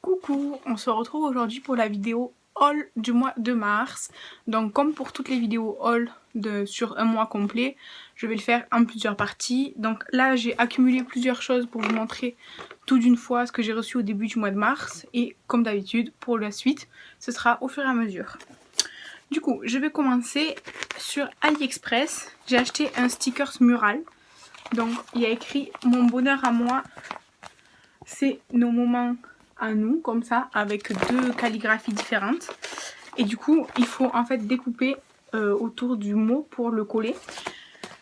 Coucou, on se retrouve aujourd'hui pour la vidéo haul du mois de mars. Donc comme pour toutes les vidéos haul sur un mois complet, je vais le faire en plusieurs parties. Donc là j'ai accumulé plusieurs choses pour vous montrer tout d'une fois ce que j'ai reçu au début du mois de mars. Et comme d'habitude pour la suite, ce sera au fur et à mesure. Du coup je vais commencer sur AliExpress. J'ai acheté un stickers mural. Donc il y a écrit mon bonheur à moi, c'est nos moments à nous, comme ça, avec deux calligraphies différentes. Et du coup, il faut en fait découper autour du mot pour le coller.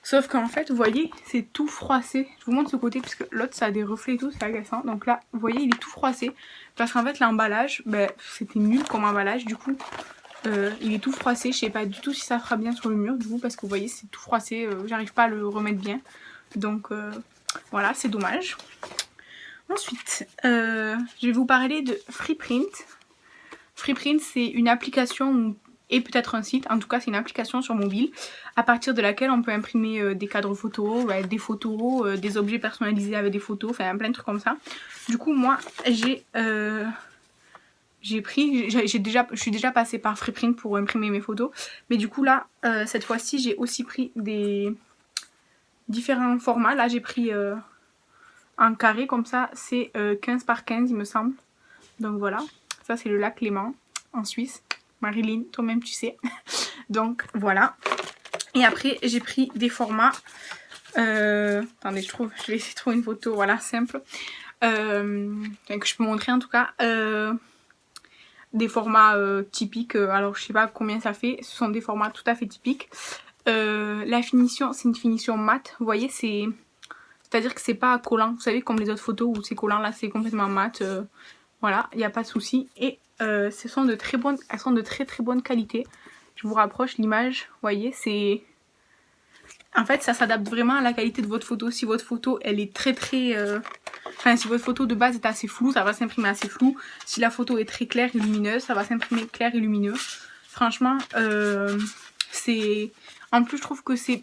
Sauf qu'en fait, vous voyez, c'est tout froissé. Je vous montre ce côté, puisque l'autre, ça a des reflets et tout, c'est agaçant. Donc là, vous voyez, il est tout froissé. Parce qu'en fait, l'emballage, c'était nul comme emballage. Du coup, il est tout froissé. Je sais pas du tout si ça fera bien sur le mur, du coup, parce que vous voyez, c'est tout froissé. J'arrive pas à le remettre bien. Donc voilà, c'est dommage. Ensuite, je vais vous parler de Freeprint. Freeprint, c'est une application et peut-être un site, en tout cas c'est une application sur mobile à partir de laquelle on peut imprimer des cadres photos, des photos, des objets personnalisés avec des photos, enfin plein de trucs comme ça. Du coup moi je suis déjà passée par Freeprint pour imprimer mes photos, mais du coup là cette fois-ci j'ai aussi pris des différents formats. Là j'ai pris en carré comme ça, c'est 15 par 15 il me semble. Donc voilà, ça c'est le lac Léman en Suisse. Marilyn, toi-même tu sais. Donc voilà. Et après j'ai pris des formats. Attendez, je vais essayer de trouver une photo, voilà, simple. Que je peux montrer en tout cas. Des formats typiques. Alors je sais pas combien ça fait. Ce sont des formats tout à fait typiques. La finition, c'est une finition mat. Vous voyez, c'est-à-dire que c'est pas collant, vous savez, comme les autres photos où c'est collant, là c'est complètement mat. Voilà, il n'y a pas de souci. Et elles sont de très bonne qualité. Je vous rapproche l'image, vous voyez, c'est... En fait, ça s'adapte vraiment à la qualité de votre photo. Si votre photo, elle est Enfin, si votre photo de base est assez floue, ça va s'imprimer assez flou. Si la photo est très claire et lumineuse, ça va s'imprimer clair et lumineux. Franchement, c'est... En plus, je trouve que c'est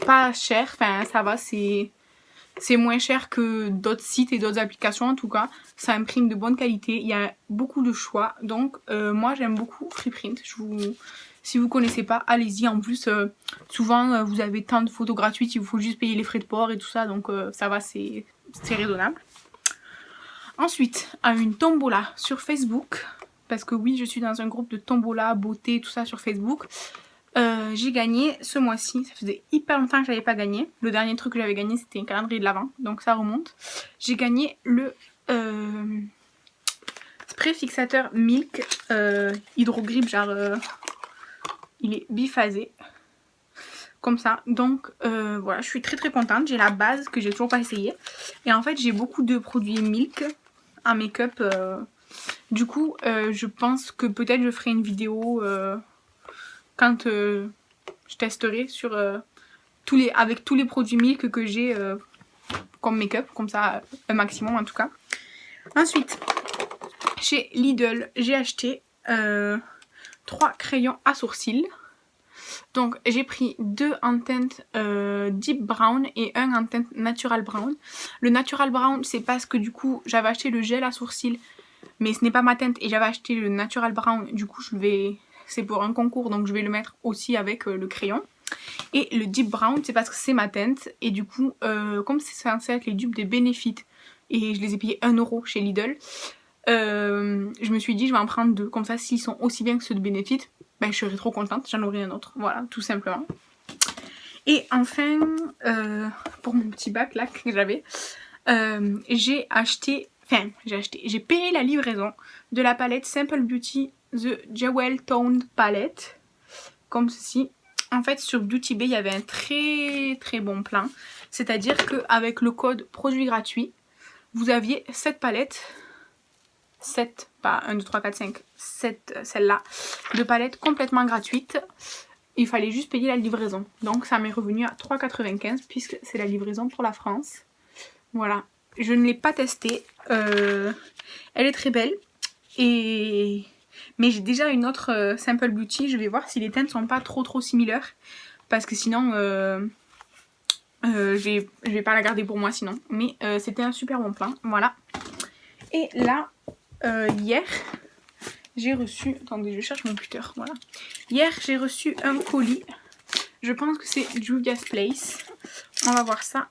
pas cher, enfin, ça va, c'est moins cher que d'autres sites et d'autres applications en tout cas. Ça imprime de bonne qualité, il y a beaucoup de choix. Donc moi j'aime beaucoup Freeprint. Si vous connaissez pas, allez-y. En plus souvent vous avez tant de photos gratuites, il vous faut juste payer les frais de port et tout ça. Donc ça va, c'est raisonnable. Ensuite, à une tombola sur Facebook. Parce que oui, je suis dans un groupe de tombola, beauté, tout ça sur Facebook. J'ai gagné ce mois-ci, ça faisait hyper longtemps que je n'avais pas gagné. Le dernier truc que j'avais gagné c'était un calendrier de l'Avent, donc ça remonte. J'ai gagné le spray fixateur Milk hydrogrip, genre il est biphasé comme ça. Donc voilà, je suis très contente. J'ai la base que j'ai toujours pas essayé. Et en fait j'ai beaucoup de produits Milk en make-up. Du coup je pense que peut-être je ferai une vidéo quand je testerai sur avec tous les produits Milk que j'ai comme make-up, comme ça un maximum en tout cas. Ensuite, chez Lidl, j'ai acheté 3 crayons à sourcils. Donc j'ai pris 2 en teinte Deep Brown et un en teinte Natural Brown. Le Natural Brown, c'est parce que du coup j'avais acheté le gel à sourcils, mais ce n'est pas ma teinte, et j'avais acheté le Natural Brown, du coup c'est pour un concours, donc je vais le mettre aussi avec le crayon. Et le Deep Brown, c'est parce que c'est ma teinte. Et du coup, comme c'est censé être les dupes des Benefit, et je les ai payés 1 € chez Lidl, je me suis dit je vais en prendre 2. Comme ça, s'ils sont aussi bien que ceux de Benefit, je serai trop contente, j'en aurai un autre. Voilà, tout simplement. Et enfin, pour mon petit bac là que j'avais, j'ai payé la livraison de la palette Simple Beauty The Jewel Toned Palette, comme ceci. En fait sur Beauty Bay il y avait un très bon plan, c'est-à-dire qu'avec le code produit gratuit vous aviez cette palette, 7, pas 1, 2, 3, 4, 5, 7, celle-là, de palette complètement gratuite. Il fallait juste payer la livraison, donc ça m'est revenu à 3,95 € puisque c'est la livraison pour la France. Voilà, je ne l'ai pas testée, elle est très belle, mais j'ai déjà une autre Simple Beauty. Je vais voir si les teintes sont pas trop similaires, parce que sinon je vais pas la garder pour moi sinon. Mais c'était un super bon plan, voilà. Et là hier, j'ai reçu... Attendez, je cherche mon cutter, voilà. Hier, j'ai reçu un colis. Je pense que c'est Juvia's Place. On va voir ça.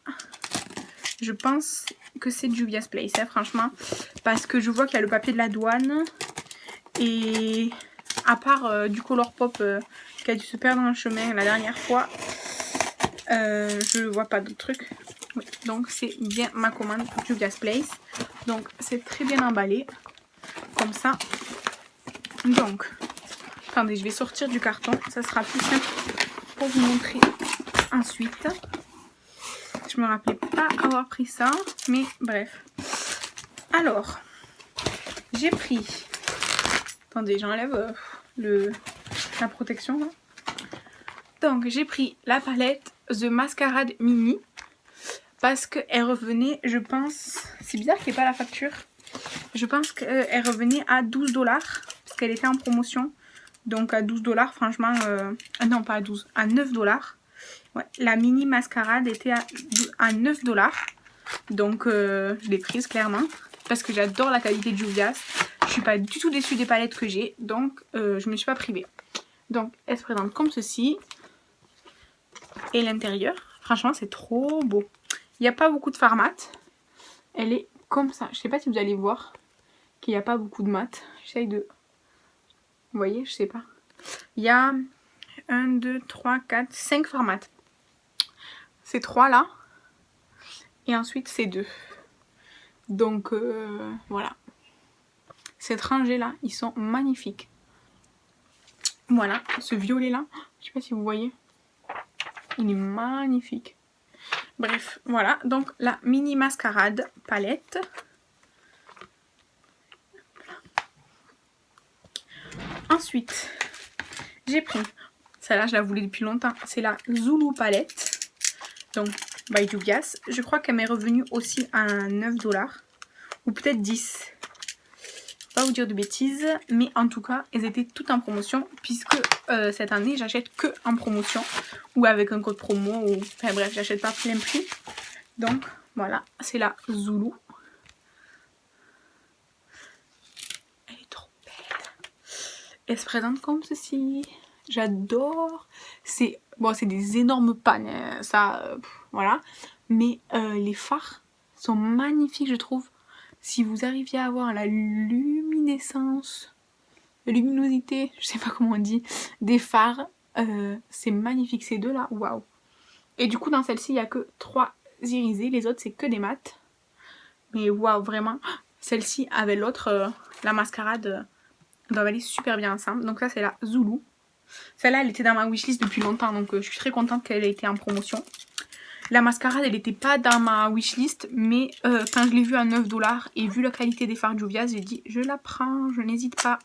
Je pense que c'est Juvia's Place, hein, franchement. Parce que je vois qu'il y a le papier de la douane. Et à part du Colourpop qui a dû se perdre dans le chemin la dernière fois, je vois pas d'autres trucs. Oui, donc c'est bien ma commande pour Juvia's Place. Donc c'est très bien emballé. Comme ça. Donc, attendez, je vais sortir du carton. Ça sera plus simple pour vous montrer ensuite. Je me rappelais pas avoir pris ça. Mais bref. Alors, j'ai pris... Attendez, j'enlève la protection là. Donc j'ai pris la palette The Masquerade Mini parce qu'elle revenait, je pense, c'est bizarre qu'il n'y ait pas la facture. Je pense qu'elle revenait à 12$ parce qu'elle était en promotion. Donc à 12$, franchement, non pas à 12, à 9$. Ouais, la mini mascarade était à 9$. Donc je l'ai prise clairement parce que j'adore la qualité de Juvia's. Je suis pas du tout déçue des palettes que j'ai, donc je me suis pas privée. Donc elle se présente comme ceci. Et l'intérieur, franchement c'est trop beau. Il n'y a pas beaucoup de fard mat. Elle est comme ça. Je sais pas si vous allez voir qu'il n'y a pas beaucoup de mat. J'essaye de... Vous voyez, je sais pas. Il y a 1, 2, 3, 4, 5 fards mat. C'est 3 là. Et ensuite c'est 2. Donc voilà. Cette rangée là, ils sont magnifiques. Voilà, ce violet là, je sais pas si vous voyez. Il est magnifique. Bref, voilà, donc la mini mascarade palette. Ensuite, j'ai pris, celle-là je la voulais depuis longtemps, c'est la Zulu palette. Donc, by Juvia's. Je crois qu'elle m'est revenue aussi à 9$. Ou peut-être 10. Pas vous dire de bêtises, mais en tout cas elles étaient toutes en promotion puisque cette année j'achète que en promotion ou avec un code promo ou enfin bref, j'achète pas plein prix. Donc voilà, c'est la Zulu. Elle est trop belle. Elle se présente comme ceci. J'adore. C'est bon, c'est des énormes pannes, hein, ça voilà, mais les fards sont magnifiques je trouve. Si vous arriviez à avoir la luminescence, la luminosité, je sais pas comment on dit, des fards, c'est magnifique ces deux là, waouh. Et du coup dans celle-ci il n'y a que 3 irisés, les autres c'est que des mats. Mais waouh, vraiment, celle-ci avec l'autre, la mascarade, doivent aller super bien ensemble. Donc ça c'est la Zulu. Celle-là elle était dans ma wishlist depuis longtemps, donc je suis très contente qu'elle ait été en promotion. La mascarade, elle n'était pas dans ma wishlist, mais quand je l'ai vue à 9$ et vu la qualité des fards Juvia's, j'ai dit je la prends, je n'hésite pas.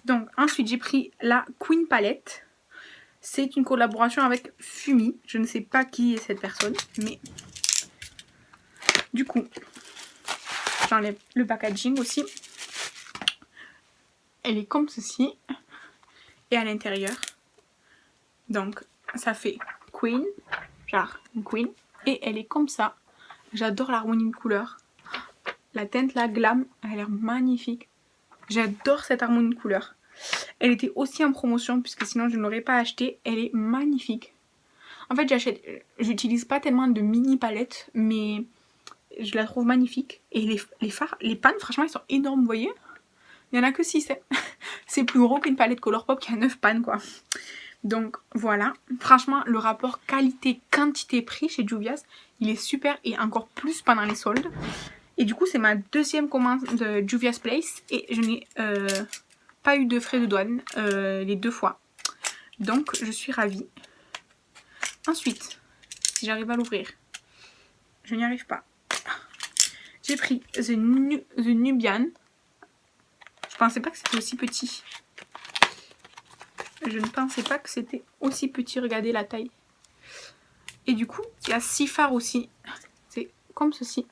Donc ensuite j'ai pris la Queen Palette. C'est une collaboration avec Fumi. Je ne sais pas qui est cette personne, mais du coup, j'enlève le packaging aussi. Elle est comme ceci. Et à l'intérieur, donc ça fait Queen. Genre une queen. Et elle est comme ça. J'adore l'harmonie de couleurs. La teinte là, glam, elle a l'air magnifique. J'adore cette harmonie de couleurs. Elle était aussi en promotion puisque sinon je ne l'aurais pas achetée. Elle est magnifique. En fait j'utilise pas tellement de mini palettes, mais je la trouve magnifique. Et les fards, les pannes franchement elles sont énormes, vous voyez. Il n'y en a que 6. Hein. C'est plus gros qu'une palette Colourpop qui a 9 pannes quoi. Donc voilà, franchement le rapport qualité-quantité-prix chez Juvia's, il est super et encore plus pendant les soldes. Et du coup c'est ma deuxième commande de Juvia's Place et je n'ai pas eu de frais de douane les 2 fois. Donc je suis ravie. Ensuite, si j'arrive à l'ouvrir, je n'y arrive pas. J'ai pris The Nubian. Je pensais pas que c'était aussi petit. Je ne pensais pas que c'était aussi petit, regardez la taille. Et du coup, il y a 6 fards aussi. C'est comme ceci.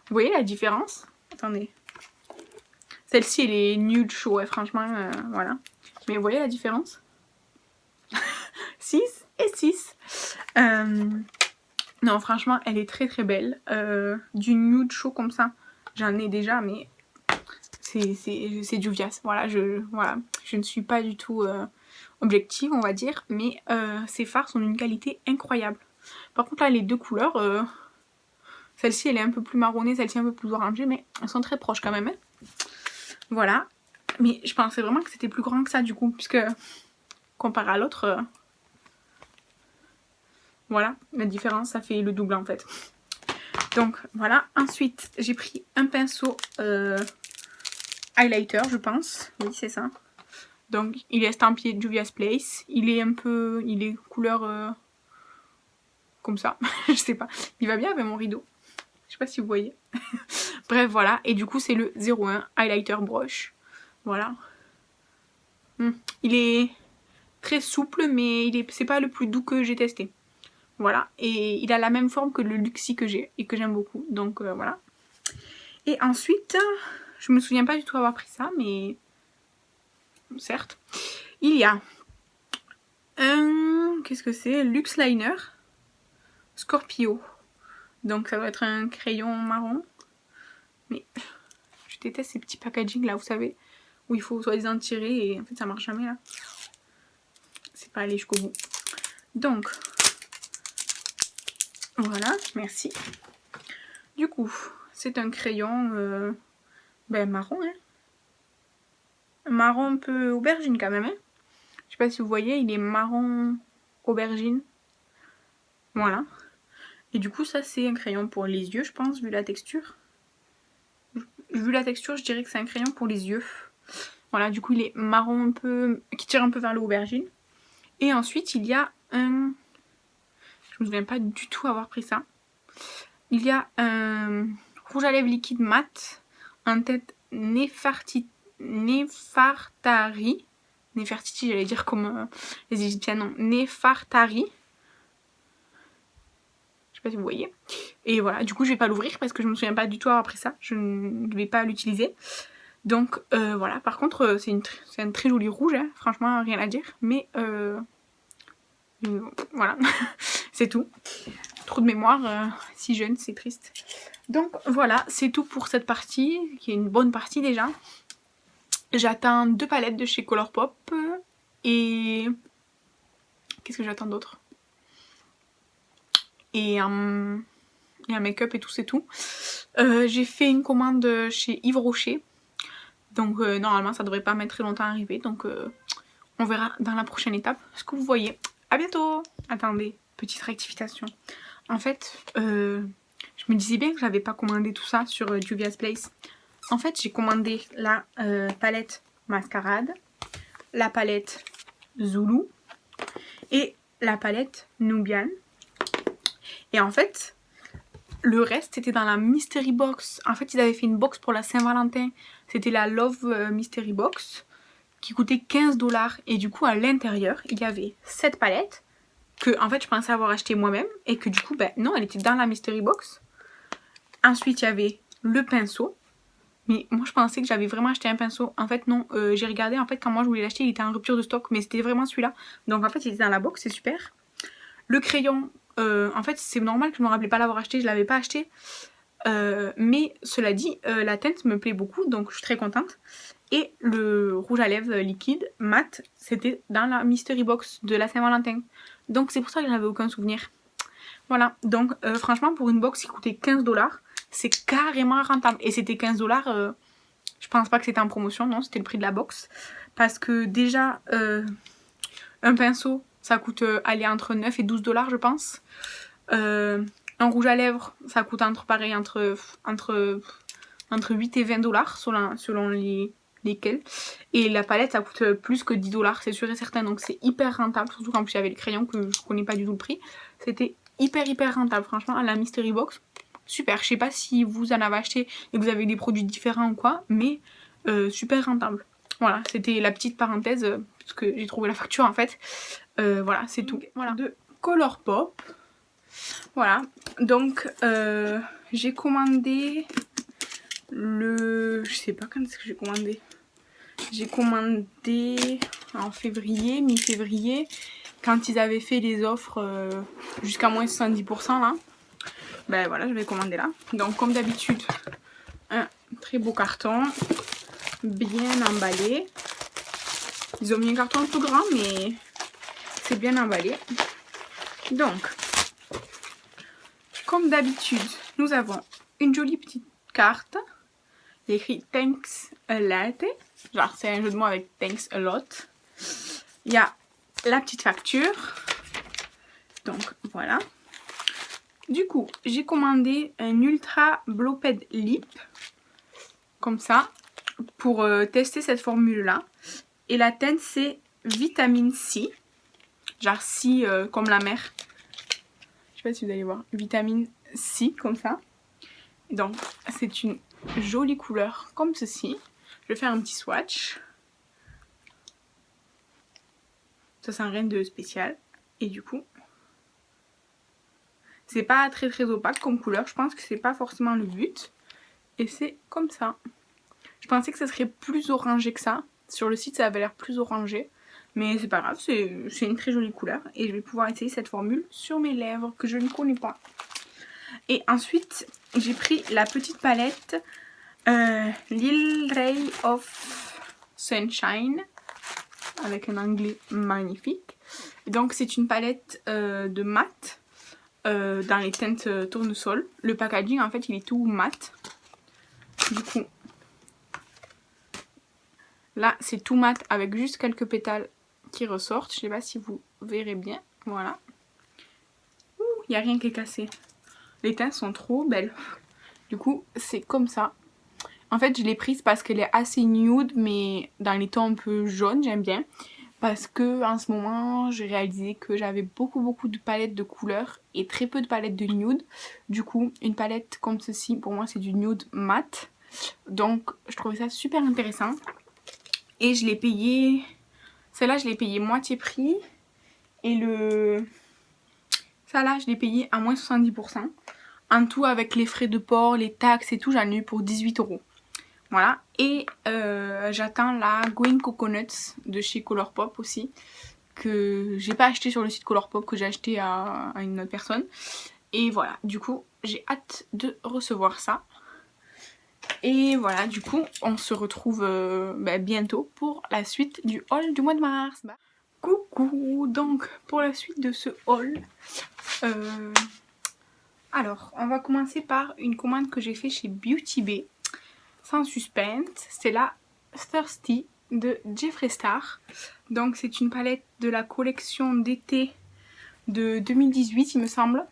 Vous voyez la différence? Attendez. Celle-ci, elle est nude chaud, ouais, franchement, voilà. Mais vous voyez la différence? 6 et 6. Non, franchement, elle est très très belle. Du nude chaud comme ça, j'en ai déjà, mais c'est Juvia's. Voilà, je ne suis pas du tout objective, on va dire, mais ces fards sont d'une qualité incroyable. Par contre là, les deux couleurs, celle-ci elle est un peu plus marronnée, celle-ci un peu plus orangée, mais elles sont très proches quand même. Hein. Voilà, mais je pensais vraiment que c'était plus grand que ça du coup, puisque comparé à l'autre, voilà, la différence, ça fait le double en fait. Donc voilà, ensuite j'ai pris un pinceau highlighter, je pense, oui c'est ça. Donc il est estampillé Juvia's Place, il est couleur comme ça, je sais pas, il va bien avec mon rideau, je sais pas si vous voyez. Bref voilà, et du coup c'est le 01 highlighter brush, voilà. Il est très souple mais c'est pas le plus doux que j'ai testé. Voilà, et il a la même forme que le Luxie que j'ai et que j'aime beaucoup, donc voilà. Et ensuite, je me souviens pas du tout avoir pris ça, mais certes, il y a un, qu'est-ce que c'est, Luxe Liner Scorpio. Donc ça doit être un crayon marron, mais je déteste ces petits packaging là, vous savez, où il faut soi-disant tirer et en fait ça marche jamais là. C'est pas allé jusqu'au bout. Donc voilà, merci. Du coup, c'est un crayon marron, hein. Marron un peu aubergine quand même, hein. Je sais pas si vous voyez, il est marron aubergine. Voilà. Et du coup, ça c'est un crayon pour les yeux, je pense, vu la texture. Vu la texture, je dirais que c'est un crayon pour les yeux. Voilà, du coup, il est marron un peu, qui tire un peu vers l'aubergine. Et ensuite, il y a un... Je me souviens pas du tout avoir pris ça. Il y a un rouge à lèvres liquide mat en tête Nefertiti, j'allais dire comme les égyptiens, non, Nefertari. Je sais pas si vous voyez. Et voilà, du coup je vais pas l'ouvrir parce que je me souviens pas du tout avoir pris ça. Je ne vais pas l'utiliser. Donc voilà, par contre c'est un très joli rouge, hein. Franchement rien à dire. Mais voilà, c'est tout. Trop de mémoire, si jeune, c'est triste. Donc voilà, c'est tout pour cette partie, qui est une bonne partie déjà. J'attends 2 palettes de chez Colourpop et... Qu'est-ce que j'attends d'autre? Et un make-up et tout, c'est tout. J'ai fait une commande chez Yves Rocher. Donc normalement ça devrait pas mettre très longtemps à arriver. Donc on verra dans la prochaine étape ce que vous voyez. À bientôt. Attendez, petite rectification. En fait, je me disais bien que j'avais pas commandé tout ça sur Juvia's Place. En fait, j'ai commandé la palette Mascarade, la palette Zulu et la palette Nubian. Et en fait, le reste était dans la Mystery Box. En fait, ils avaient fait une box pour la Saint-Valentin. C'était la Love Mystery Box qui coûtait 15 $. Et du coup, à l'intérieur, il y avait cette palette que en fait, je pensais avoir acheté moi-même. Et que du coup, ben non, elle était dans la Mystery Box. Ensuite, il y avait le pinceau. Mais moi je pensais que j'avais vraiment acheté un pinceau. En fait non, j'ai regardé, en fait quand moi je voulais l'acheter il était en rupture de stock. Mais c'était vraiment celui-là. Donc en fait il était dans la box, c'est super. Le crayon, en fait c'est normal que je me rappelais pas l'avoir acheté, je l'avais pas acheté. Mais cela dit, la teinte me plaît beaucoup, donc je suis très contente. Et le rouge à lèvres liquide mat, c'était dans la mystery box de la Saint-Valentin. Donc c'est pour ça que j'avais aucun souvenir. Voilà, donc franchement pour une box qui coûtait 15 $, c'est carrément rentable. Et c'était 15 $, je pense pas que c'était en promotion, non, c'était le prix de la box. Parce que déjà, un pinceau, ça coûte aller entre 9 et 12 $ je pense. Un rouge à lèvres, ça coûte entre 8 et 20 $ selon lesquels. Et la palette, ça coûte plus que 10 $, c'est sûr et certain. Donc c'est hyper rentable, surtout qu'en plus il y avait le crayon que je connais pas du tout le prix. C'était hyper rentable, franchement, à la Mystery Box. Super, je sais pas si vous en avez acheté et que vous avez des produits différents ou quoi, mais super rentable. Voilà, c'était la petite parenthèse, parce que j'ai trouvé la facture en fait. Voilà, c'est tout. Voilà, de Colourpop. Voilà, donc j'ai commandé le... Je sais pas quand est-ce que j'ai commandé. J'ai commandé en février, mi-février, quand ils avaient fait les offres jusqu'à moins 70% là. Ben voilà, je vais commander là. Donc comme d'habitude, un très beau carton. bien emballé. Ils ont mis un carton un peu grand, mais c'est bien emballé. Donc, comme d'habitude, nous avons une jolie petite carte. Il y a écrit Thanks a lot. Genre, c'est un jeu de mots avec Thanks a lot. Il y a la petite facture. Donc, voilà. Du coup, j'ai commandé un Ultra Bloped Lip. Comme ça. Pour tester cette formule-là. Et la teinte, c'est vitamine C. Genre C comme la mer. Je sais pas si vous allez voir. Vitamine C, comme ça. Donc, c'est une jolie couleur comme ceci. Je vais faire un petit swatch. Ça sent rien de spécial. Et du coup, c'est pas très très opaque comme couleur. Je pense que c'est pas forcément le but. Et c'est comme ça. Je pensais que ça serait plus orangé que ça. Sur le site, ça avait l'air plus orangé. Mais c'est pas grave, c'est une très jolie couleur. Et je vais pouvoir essayer cette formule sur mes lèvres que je ne connais pas. Et ensuite, j'ai pris la petite palette Lil Ray of Sunshine. Avec un anglais magnifique. Et donc c'est une palette de mat. Dans les teintes tournesol. Le packaging en fait il est tout mat. Du coup... Là, c'est tout mat avec juste quelques pétales qui ressortent. Je sais pas si vous verrez bien. Voilà. Ouh, il n'y a rien qui est cassé. Les teintes sont trop belles. Du coup, c'est comme ça. En fait, je l'ai prise parce qu'elle est assez nude, mais dans les tons un peu jaunes, j'aime bien. Parce que en ce moment, j'ai réalisé que j'avais beaucoup de palettes de couleurs et très peu de palettes de nude. Du coup, une palette comme ceci, pour moi, c'est du nude mat. Donc, je trouvais ça super intéressant. Et je l'ai payé... Celle-là, je l'ai payé moitié prix. Et ça là, je l'ai payé à moins 70%. En tout, avec les frais de port, les taxes et tout, j'en ai eu pour 18 €. Voilà. Et j'attends la Going Coconuts de chez Colourpop aussi. Que j'ai pas acheté sur le site Colourpop, que j'ai acheté à une autre personne. Et voilà. Du coup, j'ai hâte de recevoir ça. Et voilà, du coup, on se retrouve bientôt pour la suite du haul du mois de mars. Coucou, donc pour la suite de ce haul, alors on va commencer par une commande que j'ai fait chez Beauty Bay, sans suspense, c'est la Thirsty de Jeffree Star. Donc c'est une palette de la collection d'été de 2018 il me semble.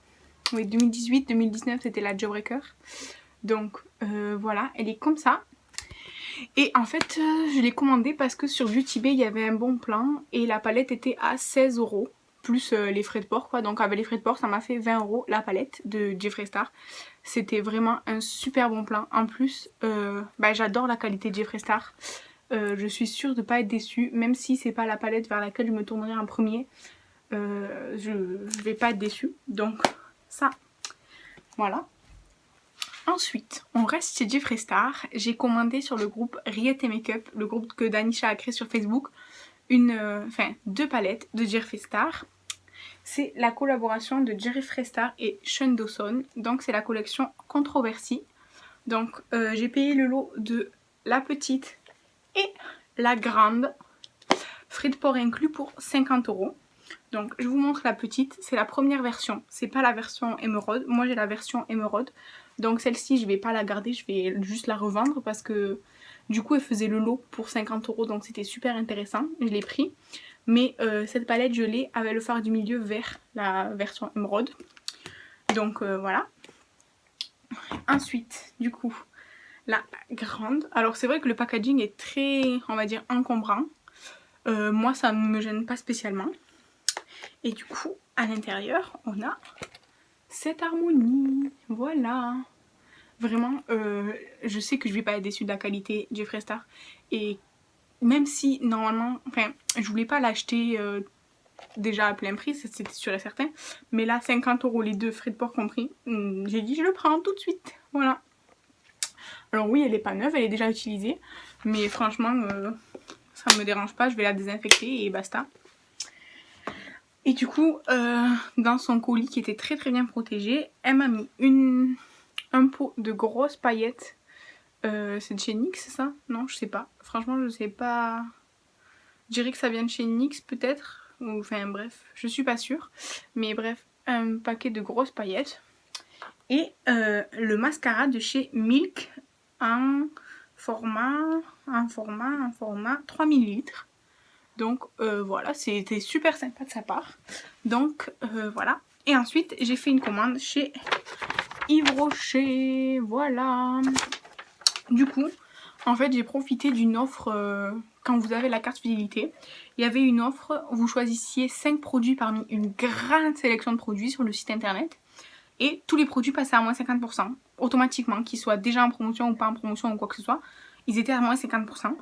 Oui, 2018-2019 c'était la Jawbreaker. Donc voilà, elle est comme ça. Et en fait, je l'ai commandée parce que sur Beauty Bay, il y avait un bon plan et la palette était à 16 €, plus les frais de port quoi. Donc avec les frais de port, ça m'a fait 20 € la palette de Jeffree Star. C'était vraiment un super bon plan. En plus, j'adore la qualité de Jeffree Star. Je suis sûre de ne pas être déçue, même si c'est pas la palette vers laquelle je me tournerai en premier. Je vais pas être déçue. Donc ça, voilà. Ensuite, on reste chez Jeffree Star. J'ai commandé sur le groupe Riette et Makeup, le groupe que Danisha a créé sur Facebook, deux palettes de Jeffree Star. C'est la collaboration de Jeffree Star et Sean Dawson. Donc c'est la collection Controversy. Donc j'ai payé le lot de la petite et la grande, frais de port inclus, pour 50 €. Donc je vous montre la petite, c'est la première version, c'est pas la version émeraude, moi j'ai la version émeraude. Donc celle-ci je vais pas la garder, je vais juste la revendre parce que du coup elle faisait le lot pour 50 €, donc c'était super intéressant, je l'ai pris. Mais cette palette je l'ai avec le fard du milieu vert, la version émeraude. Donc voilà. Ensuite du coup la grande, alors c'est vrai que le packaging est très, on va dire, encombrant. Moi ça ne me gêne pas spécialement. Et du coup, à l'intérieur, on a cette harmonie. Voilà. Vraiment, je sais que je vais pas être déçue de la qualité Jeffree Star. Et même si, normalement, je voulais pas l'acheter déjà à plein prix, c'était sûr et certain. Mais là, 50 € les deux, frais de port compris. J'ai dit, je le prends tout de suite. Voilà. Alors oui, elle est pas neuve, elle est déjà utilisée. Mais franchement, ça me dérange pas. Je vais la désinfecter et basta. Et du coup, dans son colis qui était très bien protégé, elle m'a mis un pot de grosses paillettes C'est de chez NYX, c'est ça? Non, je sais pas. Franchement, je sais pas. Je dirais que ça vient de chez NYX peut-être. Ou enfin bref, je suis pas sûre. Mais bref, un paquet de grosses paillettes. Et le mascara de chez Milk en format 3 ml. Donc voilà, c'était super sympa de sa part. Donc voilà. Et ensuite, j'ai fait une commande chez Yves Rocher. Voilà. Du coup, en fait, j'ai profité d'une offre quand vous avez la carte fidélité. Il y avait une offre où vous choisissiez 5 produits parmi une grande sélection de produits sur le site internet. Et tous les produits passaient à moins 50%. Automatiquement, qu'ils soient déjà en promotion ou pas en promotion ou quoi que ce soit. Ils étaient à moins 50%.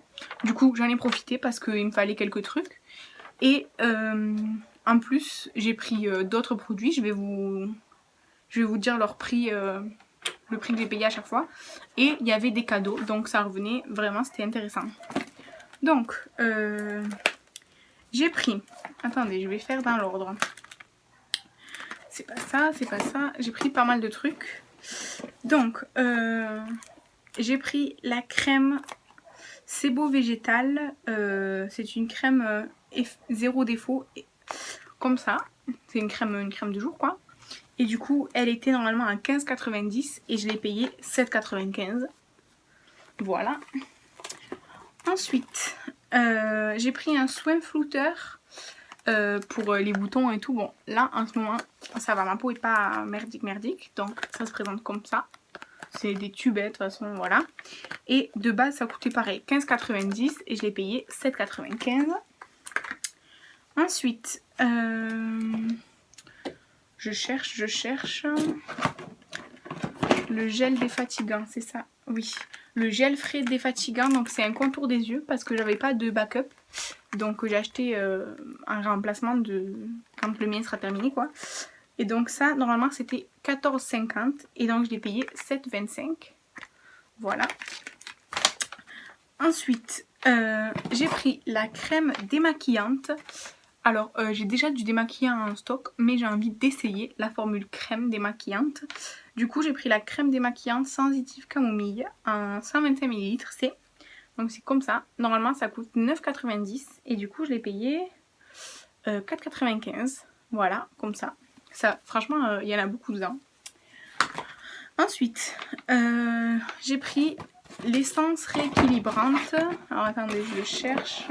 Du coup, j'en ai profité parce qu'il me fallait quelques trucs. Et en plus, j'ai pris d'autres produits. Je vais vous dire leur prix, le prix que j'ai payé à chaque fois. Et il y avait des cadeaux, donc ça revenait vraiment, c'était intéressant. Donc, j'ai pris... Attendez, je vais faire dans l'ordre. C'est pas ça, c'est pas ça. J'ai pris pas mal de trucs. Donc, j'ai pris la crème Sebo Végétal. C'est une crème zéro défaut. Comme ça. C'est une crème de jour, quoi. Et du coup, elle était normalement à 15,90 et je l'ai payée 7,95. Voilà. Ensuite, j'ai pris un soin flouteur pour les boutons et tout. Bon, là, en ce moment, ça va, ma peau est pas merdique. Donc, ça se présente comme ça. C'est des tubettes, de toute façon, voilà. Et de base, ça coûtait pareil, 15,90 et je l'ai payé 7,95. Ensuite, je cherche. Le gel défatigant, c'est ça? Oui. Le gel frais défatigant, donc c'est un contour des yeux parce que j'avais pas de backup. Donc j'ai acheté un remplacement de quand le mien sera terminé, quoi. Et donc ça, normalement, c'était 14,50 et donc je l'ai payé 7,25. Voilà. Ensuite, j'ai pris la crème démaquillante. Alors, j'ai déjà du démaquillant en stock, mais j'ai envie d'essayer la formule crème démaquillante. Du coup, j'ai pris la crème démaquillante sensitive camomille en 125 ml. Donc, c'est comme ça. Normalement, ça coûte 9,90 et du coup, je l'ai payé 4,95. Voilà, comme ça. Ça, franchement, il y en a beaucoup dedans. Ensuite, j'ai pris l'essence rééquilibrante. Alors, attendez, je le cherche.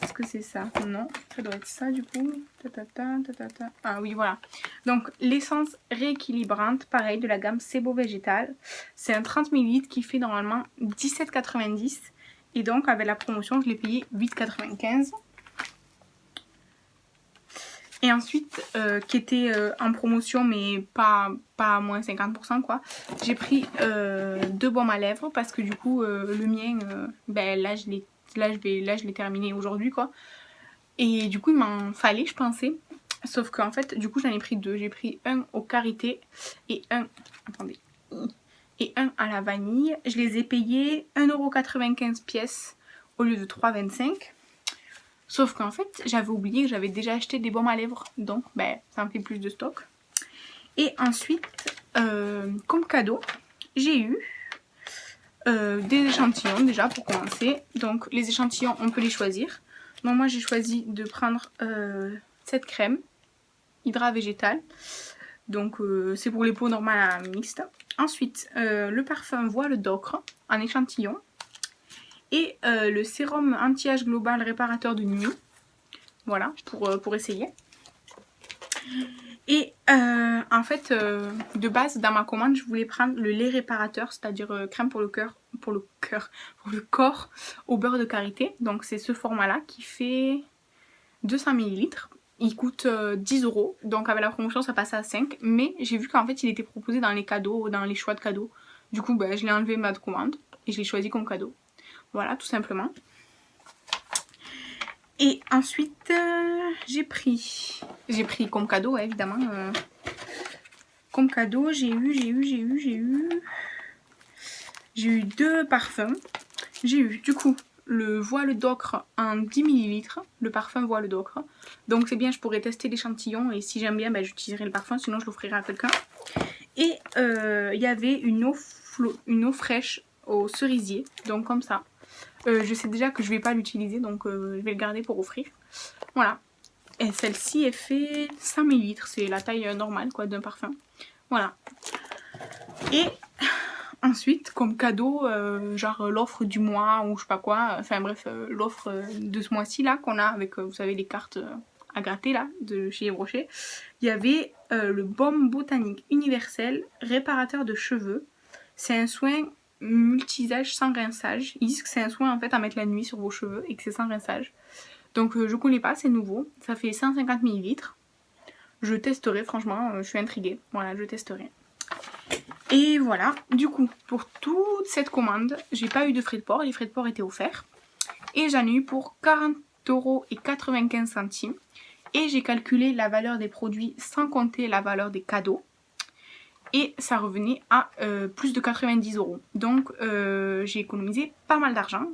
Est-ce que c'est ça? Non, ça doit être ça du coup. Ah oui, voilà. Donc, l'essence rééquilibrante, pareil, de la gamme Sebo Végétal. C'est un 30 ml qui fait normalement 17,90. Et donc, avec la promotion, je l'ai payé 8,95. Et ensuite, qui était en promotion, mais pas à moins 50%, quoi. J'ai pris 2 baumes à lèvres parce que du coup, le mien, ben là, je l'ai terminé aujourd'hui, quoi. Et du coup, il m'en fallait, je pensais. Sauf qu'en fait, du coup, j'en ai pris 2. J'ai pris un au karité et un... Attendez. Et un à la vanille. Je les ai payés 1,95€ pièce au lieu de 3,25. Sauf qu'en fait, j'avais oublié que j'avais déjà acheté des baumes à lèvres. Donc, ben, ça me fait plus de stock. Et ensuite, comme cadeau, j'ai eu des échantillons déjà pour commencer. Donc, les échantillons, on peut les choisir. Donc, moi, j'ai choisi de prendre cette crème Hydra Végétal. Donc, c'est pour les peaux normales mixtes. Ensuite, le parfum Voile d'ocre en échantillon. Et le sérum anti-âge global réparateur de nuit. Voilà, pour essayer. Et en fait, de base, dans ma commande, je voulais prendre le lait réparateur, c'est-à-dire crème pour le corps au beurre de karité. Donc c'est ce format-là qui fait 200 ml. Il coûte 10€. Donc avec la promotion, ça passe à 5. Mais j'ai vu qu'en fait, il était proposé dans les cadeaux, dans les choix de cadeaux. Du coup, ben, je l'ai enlevé de ma commande et je l'ai choisi comme cadeau. Voilà, tout simplement. Et ensuite, j'ai pris comme cadeau, évidemment. Comme cadeau, j'ai eu 2 parfums. J'ai eu, du coup, le Voile d'ocre en 10 ml. Le parfum Voile d'ocre. Donc, c'est bien, je pourrais tester l'échantillon. Et si j'aime bien, ben, j'utiliserai le parfum. Sinon, je l'offrirai à quelqu'un. Et il y avait une eau fraîche au cerisier, donc comme ça. Je sais déjà que je vais pas l'utiliser, donc je vais le garder pour offrir. Voilà. Et celle-ci, elle fait 5 ml, c'est la taille normale quoi d'un parfum. Voilà. Et ensuite, comme cadeau, genre l'offre du mois ou je sais pas quoi, enfin bref, l'offre de ce mois-ci là qu'on a avec, vous savez, les cartes à gratter là, de chez Yves Rocher, il y avait le baume botanique universel réparateur de cheveux. C'est un soin multi-usage sans rinçage. Ils disent que c'est un soin en fait à mettre la nuit sur vos cheveux et que c'est sans rinçage. Donc je connais pas, c'est nouveau. Ça fait 150 ml. Je testerai, franchement, je suis intriguée. Voilà, je testerai. Et voilà, du coup, pour toute cette commande, j'ai pas eu de frais de port. Les frais de port étaient offerts. Et j'en ai eu pour 40,95 €. Et j'ai calculé la valeur des produits sans compter la valeur des cadeaux. Et ça revenait à plus de 90 €. Donc j'ai économisé pas mal d'argent.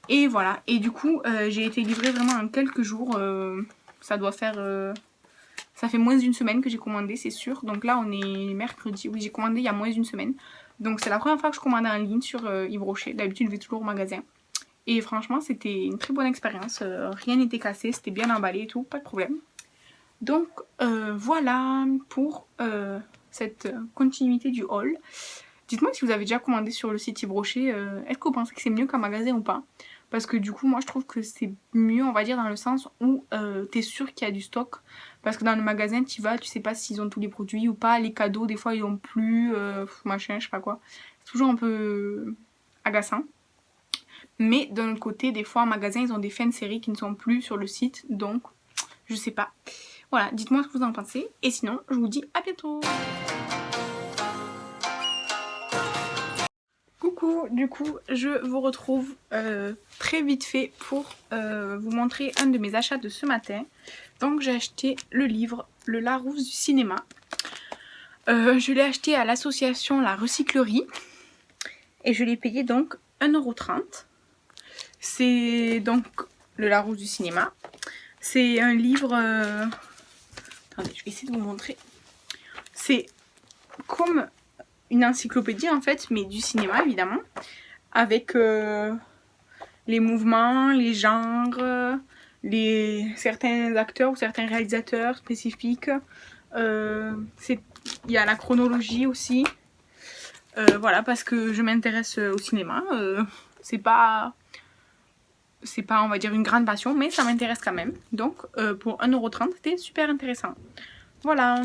Et voilà, et du coup j'ai été livrée vraiment en quelques jours. Ça doit faire... ça fait moins d'une semaine que j'ai commandé, c'est sûr. Donc là on est mercredi, oui j'ai commandé il y a moins d'une semaine. Donc c'est la première fois que je commandais en ligne sur Yves Rocher. D'habitude je vais toujours au magasin. Et franchement c'était une très bonne expérience. Rien n'était cassé, c'était bien emballé et tout, pas de problème. Donc voilà pour cette continuité du haul. Dites-moi si vous avez déjà commandé sur le site Yves Rocher, est-ce que vous pensez que c'est mieux qu'un magasin ou pas? Parce que du coup moi je trouve que c'est mieux, on va dire, dans le sens où t'es sûr qu'il y a du stock. Parce que dans le magasin tu vas, tu sais pas s'ils ont tous les produits ou pas, les cadeaux des fois ils ont plus, machin, je sais pas quoi. C'est toujours un peu agaçant. Mais d'un autre côté, des fois en magasin ils ont des fins de série qui ne sont plus sur le site, donc je sais pas. Voilà, dites-moi ce que vous en pensez. Et sinon, je vous dis à bientôt. Coucou, du coup, je vous retrouve très vite fait pour vous montrer un de mes achats de ce matin. Donc j'ai acheté le livre Le Larousse du cinéma. Je l'ai acheté à l'association La Recyclerie. Et je l'ai payé donc 1,30 €. C'est donc Le Larousse du cinéma. C'est un livre... Attendez, je vais essayer de vous montrer. C'est comme une encyclopédie en fait, mais du cinéma évidemment. Avec les mouvements, les genres, certains acteurs ou certains réalisateurs spécifiques. Il y a la chronologie aussi. Voilà, parce que je m'intéresse au cinéma. C'est pas, on va dire, une grande passion, mais ça m'intéresse quand même. Donc pour 1,30 €, c'était super intéressant. Voilà.